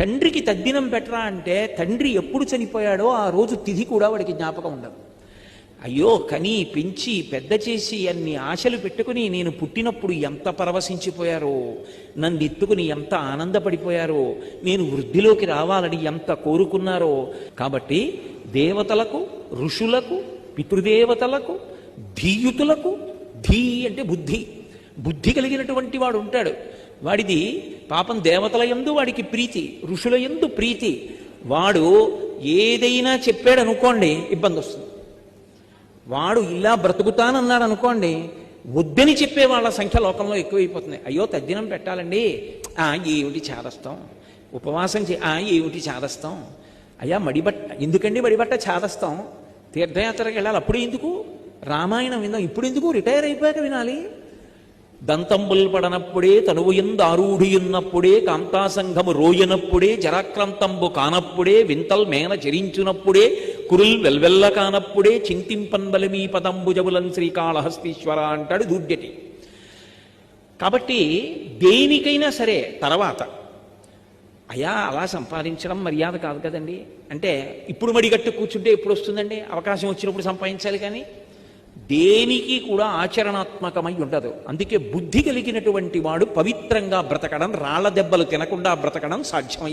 తండ్రికి తద్దినం పెట్టరా అంటే తండ్రి ఎప్పుడు చనిపోయాడో ఆ రోజు తిథి కూడా వాడికి జ్ఞాపకం ఉండదు. అయ్యో కని పెంచి పెద్ద చేసి అన్ని ఆశలు పెట్టుకుని నేను పుట్టినప్పుడు ఎంత పరవశించిపోయారో, నన్ను ఎత్తుకుని ఎంత ఆనందపడిపోయారో, నేను వృద్ధిలోకి రావాలని ఎంత కోరుకున్నారో. కాబట్టి దేవతలకు, ఋషులకు, పితృదేవతలకు, ధీయుతులకు, ధీ అంటే బుద్ధి, బుద్ధి కలిగినటువంటి వాడు ఉంటాడు. వాడిది పాపం దేవతల యందు వాడికి ప్రీతి, ఋషుల యందు ప్రీతి. వాడు ఏదైనా చెప్పాడు అనుకోండి ఇబ్బంది వస్తుంది. వాడు ఇలా బ్రతుకుతానన్నాడు అనుకోండి, వద్దని చెప్పే వాళ్ళ సంఖ్య లోకంలో ఎక్కువైపోతుంది. అయ్యో తద్దినం పెట్టాలండి, ఏమిటి చాదస్తాం, ఉపవాసం ఏమిటి చాదస్తాం, అయ్యా మడిబట్ట ఎందుకండి, మడిబట్ట చాదస్తాం, తీర్థయాత్రకి వెళ్ళాలి అప్పుడు ఎందుకు, రామాయణం విందాం ఇప్పుడు ఎందుకు, రిటైర్ అయిపోయాక వినాలి. దంతంబుల్ పడనప్పుడే తనువుయందు ఆరూఢియున్నప్పుడే కాంతాసంఘము రోయనప్పుడే జరాక్రాంతంబు కానప్పుడే వింతల్ మేన చరించునప్పుడే కురుల్ వెల్వెల్ల కానప్పుడే చింతింపన్బలమీ పదంబుజబులం శ్రీకాళహస్తీశ్వర అంటాడు దూర్జటి. కాబట్టి దేనికైనా సరే తర్వాత అయ్యా అలా సంపాదించడం మర్యాద కాదు కదండి అంటే, ఇప్పుడు మడిగట్టు కూర్చుంటే ఎప్పుడు వస్తుందండి, అవకాశం వచ్చినప్పుడు సంపాదించాలి. కానీ దేనికి కూడా ఆచరణాత్మకమై ఉండదు. అందుకే బుద్ధి కలిగినటువంటి వాడు పవిత్రంగా బ్రతకడం, రాళ్ల దెబ్బలు తినకుండా బ్రతకడం సాధ్యమయ్యే